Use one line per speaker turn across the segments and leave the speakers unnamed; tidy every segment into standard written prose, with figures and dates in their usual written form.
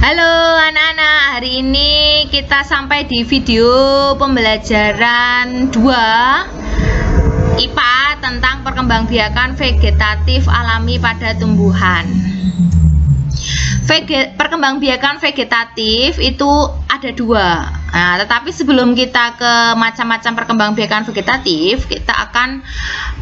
Halo anak-anak, hari ini kita sampai di video pembelajaran 2 IPA tentang perkembangbiakan vegetatif alami pada tumbuhan. Perkembangbiakan vegetatif itu ada 2. Nah, tetapi sebelum kita ke macam-macam perkembangbiakan vegetatif, kita akan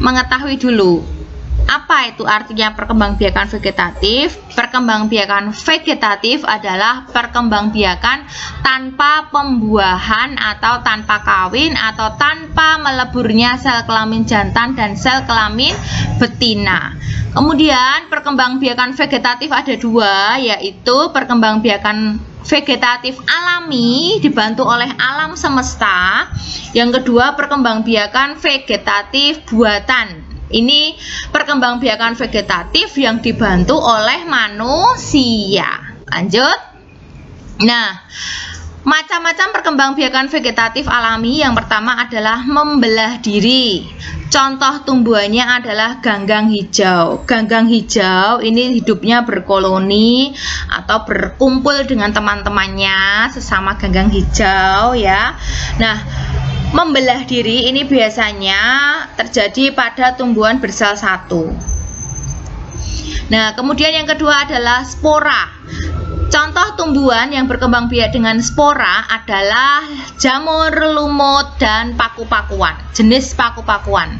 mengetahui dulu apa itu artinya perkembangbiakan vegetatif. Perkembangbiakan vegetatif adalah perkembangbiakan tanpa pembuahan atau tanpa kawin atau tanpa meleburnya sel kelamin jantan dan sel kelamin betina. Kemudian perkembangbiakan vegetatif ada 2, yaitu perkembangbiakan vegetatif alami dibantu oleh alam semesta. Yang kedua, perkembangbiakan vegetatif buatan. Ini perkembangbiakan vegetatif yang dibantu oleh manusia. Lanjut. Nah, macam-macam perkembangbiakan vegetatif alami. Yang pertama adalah membelah diri. Contoh tumbuhannya adalah ganggang hijau. Ganggang hijau ini hidupnya berkoloni atau berkumpul dengan teman-temannya sesama ganggang hijau ya. Nah, membelah diri ini biasanya terjadi pada tumbuhan bersel satu. Nah, kemudian yang kedua adalah spora. Contoh tumbuhan yang berkembang biak dengan spora adalah jamur, lumut, dan paku-pakuan. Jenis paku-pakuan.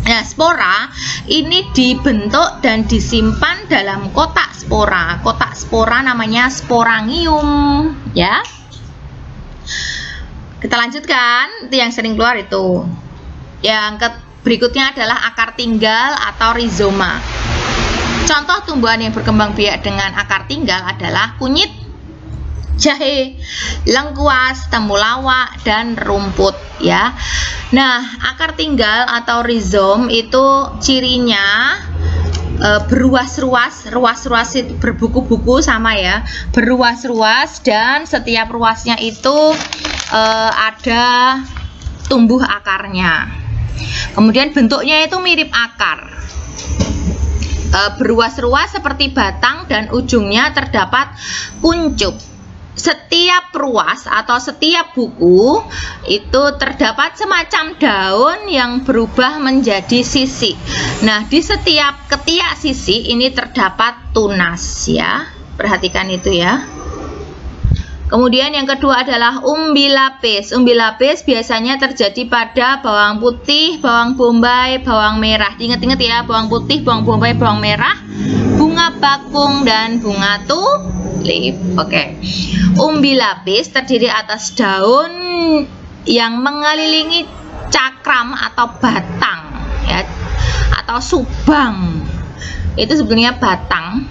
Nah, spora ini dibentuk dan disimpan dalam kotak spora. Kotak spora namanya sporangium, ya. Kita lanjutkan, itu yang sering keluar itu. Yang berikutnya adalah akar tinggal atau rizoma. Contoh tumbuhan yang berkembang biak dengan akar tinggal adalah kunyit, jahe, lengkuas, temulawak, dan rumput ya. Nah, akar tinggal atau rizom itu cirinya beruas-ruas, ruas-ruas itu berbuku-buku sama ya, beruas-ruas, dan setiap ruasnya itu ada tumbuh akarnya. Kemudian bentuknya itu mirip akar, beruas-ruas seperti batang dan ujungnya terdapat kuncup. Setiap ruas atau setiap buku itu terdapat semacam daun yang berubah menjadi sisi. Nah, di setiap ketiak sisi ini terdapat tunas ya. Perhatikan itu ya. Kemudian yang kedua adalah umbi lapis. Umbi lapis biasanya terjadi pada bawang putih, bawang bombay, bawang merah. Ingat-ingat ya, bawang putih, bawang bombay, bawang merah, bunga bakung, dan bunga tulip. Oke. Umbi lapis terdiri atas daun yang mengelilingi cakram atau batang ya, atau subang. Itu sebetulnya batang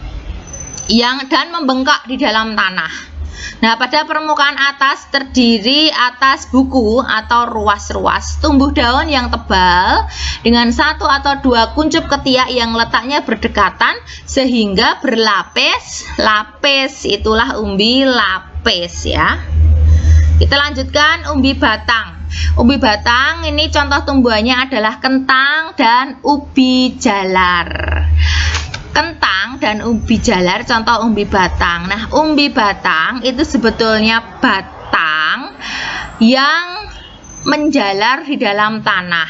yang dan membengkak di dalam tanah. Nah, pada permukaan atas terdiri atas buku atau ruas-ruas, tumbuh daun yang tebal dengan 1 atau 2 kuncup ketiak yang letaknya berdekatan sehingga berlapis-lapis. Itulah umbi lapis ya. Kita lanjutkan umbi batang. Umbi batang ini contoh tumbuhannya adalah kentang dan ubi jalar. Kentang dan ubi jalar contoh umbi batang. Nah, umbi batang itu sebetulnya batang yang menjalar di dalam tanah.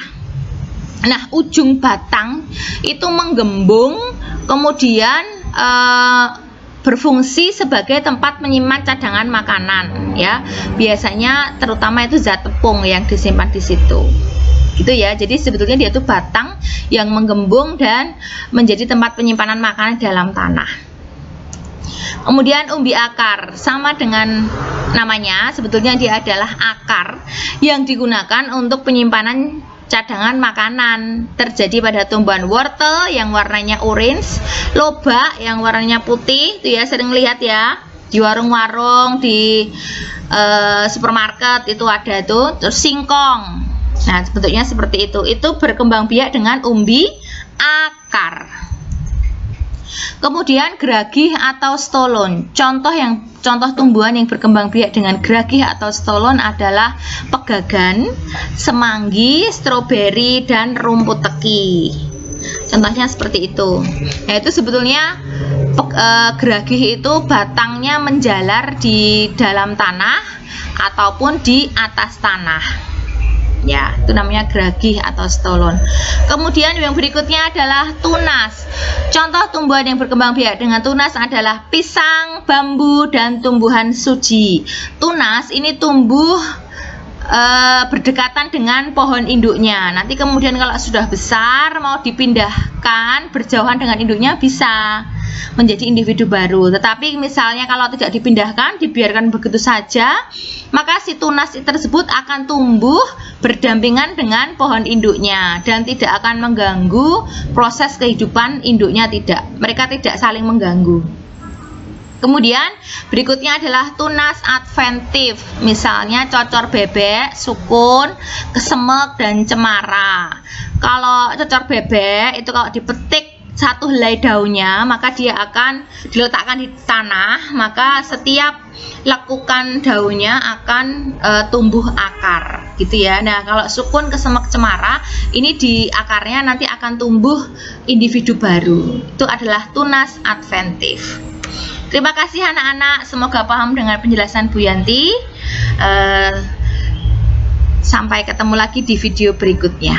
Nah, ujung batang itu menggembung, kemudian berfungsi sebagai tempat menyimpan cadangan makanan ya. Biasanya terutama itu zat tepung yang disimpan di situ. Gitu ya. Jadi sebetulnya dia itu batang yang menggembung dan menjadi tempat penyimpanan makanan dalam tanah. Kemudian umbi akar, sama dengan namanya, sebetulnya dia adalah akar yang digunakan untuk penyimpanan cadangan makanan. Terjadi pada tumbuhan wortel yang warnanya orange, lobak yang warnanya putih, itu ya sering lihat ya di warung-warung, di supermarket itu ada tuh. Terus singkong. Nah, bentuknya seperti itu. Itu berkembang biak dengan umbi akar. Kemudian geragih atau stolon. Contoh tumbuhan yang berkembang biak dengan geragih atau stolon adalah pegagan, semanggi, stroberi, dan rumput teki. Contohnya seperti itu. Yaitu sebetulnya geragih itu batangnya menjalar di dalam tanah ataupun di atas tanah. Ya, itu namanya geragih atau stolon. Kemudian yang berikutnya adalah tunas. Contoh tumbuhan yang berkembang biak dengan tunas adalah pisang, bambu, dan tumbuhan suji. Tunas ini tumbuh berdekatan dengan pohon induknya. Nanti kemudian kalau sudah besar mau dipindahkan berjauhan dengan induknya bisa menjadi individu baru. Tetapi misalnya kalau tidak dipindahkan, dibiarkan begitu saja, maka si tunas tersebut akan tumbuh berdampingan dengan pohon induknya dan tidak akan mengganggu proses kehidupan induknya, tidak. Mereka tidak saling mengganggu. Kemudian berikutnya adalah tunas adventif, misalnya cocor bebek, sukun, kesemek, dan cemara. Kalau cocor bebek itu kalau dipetik satu helai daunnya, maka dia akan diletakkan di tanah, maka setiap lekukan daunnya akan tumbuh akar, gitu ya. Nah, kalau sukun, kesemek, cemara, ini di akarnya nanti akan tumbuh individu baru. Itu adalah tunas adventif. Terima kasih anak-anak, semoga paham dengan penjelasan Bu Yanti. Sampai ketemu lagi di video berikutnya.